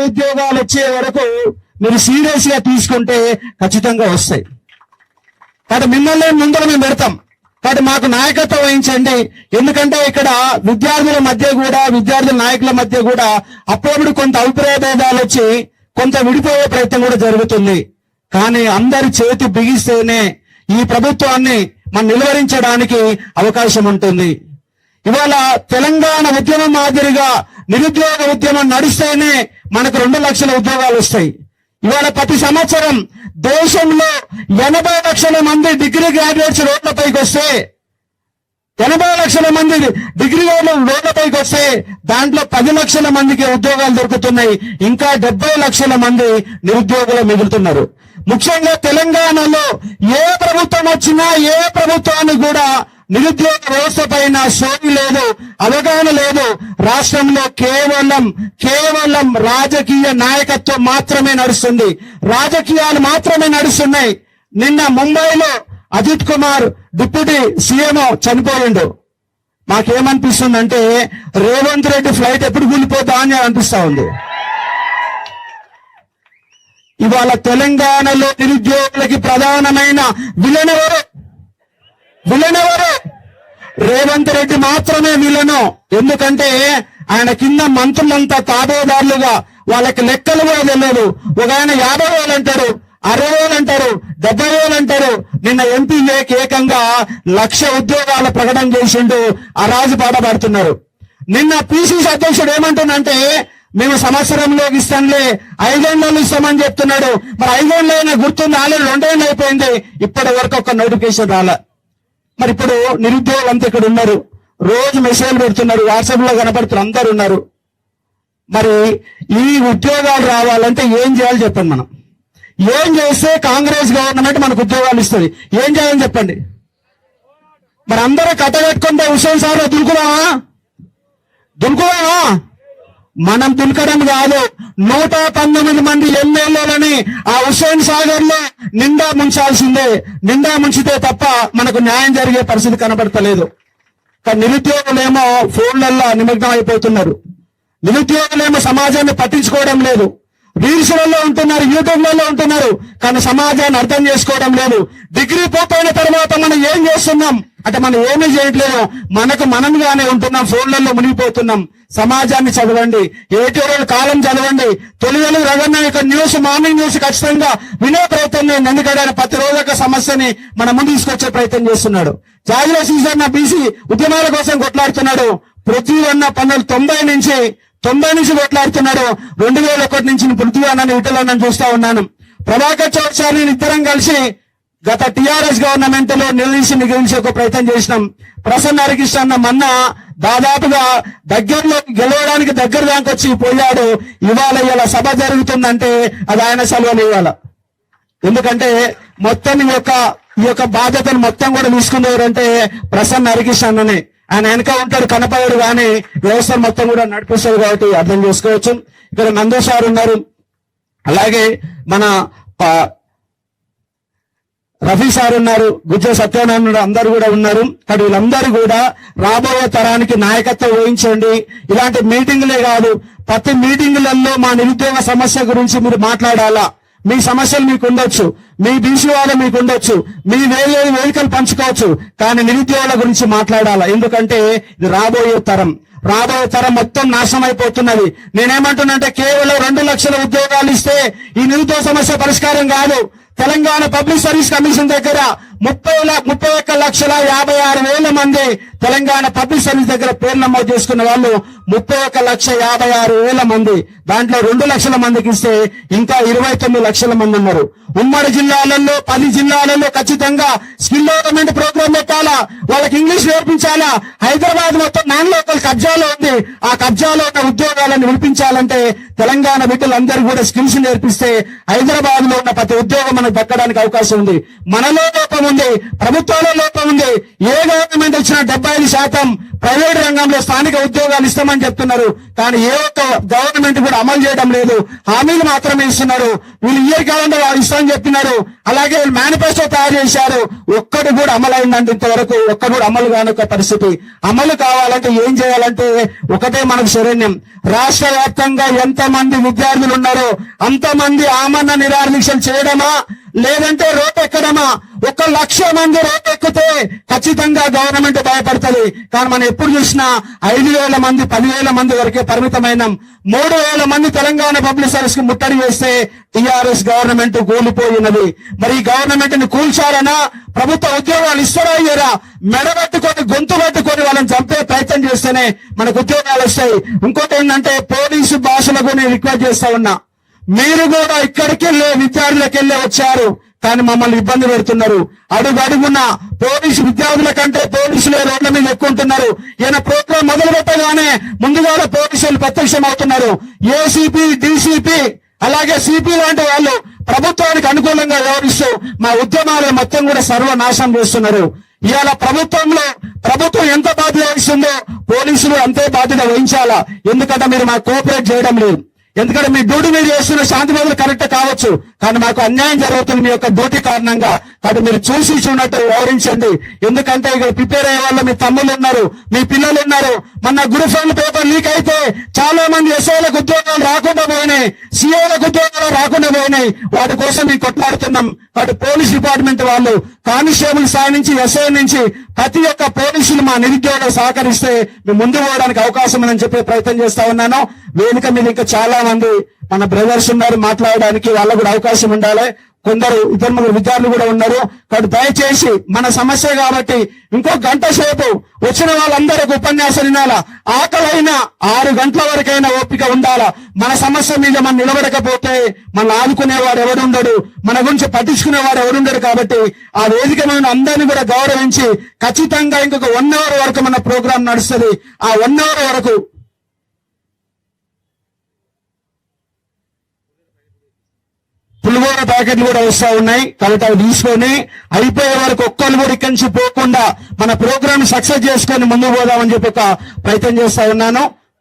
ఉద్యోగాలు వచ్చే వరకు మీరు సీరియస్ గా తీసుకుంటే ఖచ్చితంగా వస్తాయి. కాబట్టి మిమ్మల్ని ముందర మేము పెడతాం. కాబట్టి మాకు నాయకత్వం వహించండి. ఎందుకంటే ఇక్కడ విద్యార్థుల మధ్య కూడా, విద్యార్థుల నాయకుల మధ్య కూడా అప్పుడప్పుడు కొంత అభిప్రాయ భేదాలు వచ్చి కొంత విడిపోయే ప్రయత్నం కూడా జరుగుతుంది. కానీ అందరి చేతి బిగిస్తేనే ఈ ప్రభుత్వాన్ని మనం నిలువరించడానికి అవకాశం ఉంటుంది. ఇవాళ తెలంగాణ ఉద్యమం మాదిరిగా నిరుద్యోగ ఉద్యమం నడిస్తేనే మనకు 2 లక్షల ఉద్యోగాలు వస్తాయి. ఇవాళ ప్రతి సంవత్సరం దేశంలో 80 లక్షల మంది డిగ్రీ గ్రాడ్యుయేట్స్ రోడ్లపైకి వస్తే, 80 లక్షల మంది డిగ్రీ రోడ్లపైకి వస్తే దాంట్లో 10 లక్షల మందికి ఉద్యోగాలు దొరుకుతున్నాయి. ఇంకా 70 లక్షల మంది నిరుద్యోగులు మిగులుతున్నారు. ముఖ్యంగా తెలంగాణలో ఏ ప్రభుత్వం వచ్చినా ఏ ప్రభుత్వానికి కూడా నిరుద్యోగ వ్యవస్థ పైన సోయి లేదు, అవగాహన లేదు. రాష్ట్రంలో కేవలం రాజకీయ నాయకత్వం మాత్రమే నడుస్తుంది, రాజకీయాలు మాత్రమే నడుస్తున్నాయి. నిన్న ముంబైలో అజిత్ కుమార్ డిప్యూటీ సీఎం చనిపోయిండు. మాకేమనిపిస్తుందంటే రేవంత్ రెడ్డి ఫ్లైట్ ఎప్పుడు కూలిపోతా అని అనిపిస్తా ఉంది. ఇవాళ తెలంగాణలో నిరుద్యోగులకి ప్రధానమైన విలన్ ఎవరు? రేవంత్ రెడ్డి మాత్రమే విలను. ఎందుకంటే ఆయన కింద మంత్రులంతా తాబేదారులుగా, వాళ్ళకి లెక్కలు కూడా తెలియదు. ఒక ఆయన 50,000 అంటారు, 60,000 అంటారు, 70,000 అంటారు. నిన్న ఎంపీ ఏకంగా 1,00,000 ఉద్యోగాల ప్రకటన చేసిండు. ఆ రాజు పాటపడుతున్నారు. నిన్న పిసిసి అధ్యక్షుడు ఏమంటున్నంటే మేము సంవత్సరంలోకి ఇస్తాంలే, 5 ఏళ్ళు ఇస్తామని చెప్తున్నాడు. మరి 5 ఏళ్ళైనా గుర్తుంది, ఆల్రెడీ 2 ఏళ్ళు అయిపోయింది. ఇప్పటి వరకు ఒక నోటిఫికేషన్ రాలే. మరి ఇప్పుడు నిరుద్యోగులు అంతా ఇక్కడ ఉన్నారు, రోజు మెసేజ్ పెడుతున్నారు, వాట్సాప్ లో కనపడుతున్నారు, అందరు ఉన్నారు. మరి ఈ ఉద్యోగాలు రావాలంటే ఏం చేయాలి చెప్పండి. మనం ఏం చేస్తే కాంగ్రెస్ గవర్నమెంట్ మనకు ఉద్యోగాలు ఇస్తుంది? ఏం చేయాలని చెప్పండి. మరి అందరూ కట్టబెట్టుకుంటే హుస్సేన్ సార్ దులుకుదామా? మనం దులకడం కాదు, 119 మంది ఎమ్మెల్యేలని ఆ హుస్సేన్ సాగర్ లో నిండా ముంచాల్సిందే. నిండా ముంచితే తప్ప మనకు న్యాయం జరిగే పరిస్థితి కనబడతలేదు. కానీ నిరుద్యోగులేమో ఫోన్లలో నిమగ్నం అయిపోతున్నారు. నిరుద్యోగులేమో సమాజాన్ని పట్టించుకోవడం లేదు. రీల్స్లలో ఉంటున్నారు, యూట్యూబ్లలో ఉంటున్నారు, కానీ సమాజాన్ని అర్థం చేసుకోవడం లేదు. డిగ్రీ పూర్తయిన తర్వాత మనం ఏం చేస్తున్నాం అంటే మనం ఏమీ చేయట్లేదు, మనంగానే ఉంటున్నాం, ఫోన్లలో మునిగిపోతున్నాం. సమాజాన్ని చదవండి, ఏటీఆర్ కాలం చదవండి. తొలివేలు రగన్న యొక్క న్యూస్, మార్నింగ్ న్యూస్ ఖచ్చితంగా వినే ప్రయత్నం చేయండి. ఎందుకంటే ఆయన ప్రతిరోజు ఒక సమస్యని మన ముందు తీసుకొచ్చే ప్రయత్నం చేస్తున్నాడు. జాగిలో సీజన్ బీసీ ఉద్యమాల కోసం కొట్లాడుతున్నాడు. పృథ్వీ అన్న పన్నులు 90 నుంచి కొట్లాడుతున్నాడు. 2001 నుంచి పృథ్వీ అన్నని విఠలన్నని చూస్తా ఉన్నాను. ప్రభాకర్ చౌదరి ఇద్దరం కలిసి గత టిఆర్ఎస్ గవర్నమెంట్ లో నిలిచి ఒక ప్రయత్నం చేసినాం. ప్రసన్న హరికృష్ణ అన్న మొన్న దాదాపుగా దగ్గరలో గెలవడానికి దగ్గర దాకా వచ్చి పోయాడు. ఇవాళ సభ జరుగుతుందంటే అది ఆయన సెలవులు ఇవ్వాల. ఎందుకంటే మొత్తం ఈ యొక్క బాధ్యతను మొత్తం కూడా తీసుకునేవారంటే ప్రసన్న హరికృష్ణ అన్ననే. ఆయన వెనక ఉంటాడు, కనపడాడు, కానీ వ్యవస్థ మొత్తం కూడా నడిపిస్తాడు. కాబట్టి అర్థం చేసుకోవచ్చు. ఇక్కడ నందు సార్ ఉన్నారు, అలాగే మన రఫీ సార్ ఉన్నారు, గుజ్జ సత్యనారాయణ అందరూ కూడా ఉన్నారు. కానీ వీళ్ళందరూ కూడా రాబోయే తరానికి నాయకత్వం వహించండి. ఇలాంటి మీటింగులే కాదు, ప్రతి మీటింగులలో మా నిరుద్యోగ సమస్య గురించి మీరు మాట్లాడాలా. మీ సమస్యలు మీకు ఉండొచ్చు, మీ బీసీ వాళ్ళు మీకు ఉండొచ్చు, మీ వేదికలు పంచుకోవచ్చు, కానీ నిరుద్యోగుల గురించి మాట్లాడాలా. ఎందుకంటే ఇది రాబోయే తరం మొత్తం నాశనం అయిపోతున్నది. నేనేమంటున్నానంటే కేవలం 2 లక్షల ఉద్యోగాలు ఇస్తే ఈ నిరుద్యోగ సమస్య పరిష్కారం కాదు. తెలంగాణ పబ్లిక్ సర్వీస్ కమిషన్ దగ్గర 31,56,000 మంది తెలంగాణ పబ్లిక్ సర్వీస్ దగ్గర పేరు నమోదు చేసుకున్న వాళ్ళు 31,56,000 మంది. దాంట్లో 2 లక్షల మందికి ఇస్తే ఇంకా 29 లక్షల మంది ఉన్నారు. ఉమ్మడి జిల్లాలలో 10 జిల్లాలలో ఖచ్చితంగా స్కిల్ డెవలప్మెంట్ ప్రోగ్రామ్ పెట్టాలా, వాళ్ళకి ఇంగ్లీష్ నేర్పించాలా. హైదరాబాద్ మొత్తం నాన్ లోకల్ కబ్జాలో ఉంది. ఆ కబ్జాలో ఉన్న ఉద్యోగాలను వినిపించాలంటే తెలంగాణ బిడ్డలందరూ కూడా స్కిల్స్ నేర్పిస్తే హైదరాబాద్ లో ఉన్న ప్రతి ఉద్యోగం మనకు దక్కడానికి అవకాశం ఉంది. మనలో లోపం ఉంది, ప్రభుత్వాల లోపం ఉంది. ఏ గవర్నమెంట్ వచ్చినా 75% ప్రైవేట్ రంగంలో స్థానిక ఉద్యోగాలు ఇస్తామని చెప్తున్నారు. కానీ ఏ ఒక్క గవర్నమెంట్ కూడా అమలు చేయడం లేదు. హామీలు మాత్రమే ఇస్తున్నారు. వీళ్ళు ఇయర్ క్యాలెండర్ ఇస్తామని చెప్తున్నారు. అలాగే మేనిఫెస్టో తయారు చేశారు. ఒక్కటి కూడా అమలు అయిందంటే ఇంతవరకు ఒక్కడు కూడా అమలు కాని ఒక పరిస్థితి. అమలు కావాలంటే ఏం చేయాలంటే ఒకటే మనకు శరణ్యం. రాష్ట్ర వ్యాప్తంగా ఎంతమంది విద్యార్థులు ఉన్నారో అంతమంది ఆమరణ నిరాదీక్షలు చేయడమా లేదంటే రోడ్డు ఎక్కడమా. 1,00,000 మంది రోడ్డు ఎక్కితే ఖచ్చితంగా గవర్నమెంట్ భయపడుతుంది. కానీ మనం ఎప్పుడు చూసినా 5,000 మంది 10,000 మంది వరకే పరిమితమైన 3,000 మంది తెలంగాణ పబ్లిక్ సర్వీస్ కి ముట్టడి చేస్తే టీఆర్ఎస్ గవర్నమెంట్ కూలిపోయినది. మరి ఈ గవర్నమెంట్ ని కూల్చాలనా ప్రభుత్వ ఉద్యోగాలు ఇస్తారా ఇయ్యరా? మెడబట్టుకొని గొంతు పట్టుకొని వాళ్ళని చంపే ప్రయత్నం చేస్తేనే మనకు ఉద్యోగాలు వస్తాయి. ఇంకోటి ఏంటంటే పోలీసు భాషలకు నేను రిక్వెస్ట్ చేస్తా ఉన్నా, మీరు కూడా ఇక్కడికి వెళ్ళే విద్యార్థులకెళ్ళే వచ్చారు కానీ మమ్మల్ని ఇబ్బంది పెడుతున్నారు. అడుగున పోలీసు విద్యార్థుల కంటే పోలీసులే రోడ్ల మీద ఎక్కుంటున్నారు. ఈయన ప్రోగ్రాం మొదలు పెట్టగానే ముందుగా పోలీసులు ప్రత్యక్షం అవుతున్నారు. ఏసీపీ, డీసీపీ అలాగే సిపి లాంటి వాళ్ళు ప్రభుత్వానికి అనుకూలంగా వ్యవహరిస్తూ మా ఉద్యమాలు మొత్తం కూడా సర్వనాశనం చేస్తున్నారు. ఇవాళ ప్రభుత్వం ఎంత బాధ్యత వహిస్తుందో పోలీసులు అంతే బాధ్యత వహించాలా. ఎందుకంటే మీరు మాకు కోఆపరేట్ చేయడం లేదు. ఎందుకంటే మీ డ్యూటీ మీరు చేస్తున్న శాంతి భద్రతలు కరెక్ట్ కావచ్చు కానీ మాకు అన్యాయం జరుగుతుంది మీ యొక్క డ్యూటీ కారణంగా. కాబట్టి మీరు చూసి చూడట్టు వ్యవహరించండి. ఎందుకంటే ఇక్కడ ప్రిపేర్ అయ్యే వాళ్ళు మీ తమ్ముళ్ళు ఉన్నారు, మీ పిల్లలు ఉన్నారు. మొన్న గ్రూప్ 1 పేపర్ లీక్ అయితే చాలా మంది ఎస్ఐలకు ఉద్యోగాలు రాకుండా పోయినాయి, సిఐలకు ఉద్యోగాలు రాకుండా పోయినాయి. వాటి కోసం మేము కొట్లాడుతున్నాం. వాటి పోలీస్ డిపార్ట్మెంట్ వాళ్ళు కానిస్టేబుల్ స్థాయి నుంచి ఎస్ఐ నుంచి ప్రతి ఒక్క పోలీసులు మా నిరుద్యోగులు సహకరిస్తే మేము ముందు పోవడానికి అవకాశం ఉందని చెప్పే ప్రయత్నం చేస్తా ఉన్నాను. వేదిక మీద ఇంకా చాలా మంది మన బ్రదర్స్ ఉన్నారు మాట్లాడడానికి, వాళ్ళకు కూడా అవకాశం ఉండాలి. కొందరు 2-3 విద్యార్థులు కూడా ఉన్నారు. కాబట్టి దయచేసి మన సమస్య కాబట్టి ఇంకో గంట సేపు వచ్చిన వాళ్ళందరికీ ఉపన్యాసం వినాలా. ఆకలైనా 6 గంటల వరకైనా ఓపిక ఉండాలా. మన సమస్య మీద మనం నిలబడకపోతే మన ఆదుకునేవాడు ఎవడుండడు, మన గురించి పట్టించుకునేవాడు ఎవడుండడు. కాబట్టి ఆ వేదిక మీద అందరినీ కూడా గౌరవించి ఖచ్చితంగా ఇంకొక 1 అవర్ వరకు మన ప్రోగ్రాం నడుస్తుంది. ఆ 1 అవర్ వరకు పులిహోర ప్యాకెట్లు కూడా వస్తా ఉన్నాయి. కాబట్టి అవి తీసుకొని అయిపోయే వరకు ఒక్కరు కూడా ఇక్కడి నుంచి పోకుండా మన ప్రోగ్రామ్ సక్సెస్ చేసుకొని ముందుకు పోదామని చెప్పి ఒక ప్రయత్నం చేస్తా ఉన్నాను.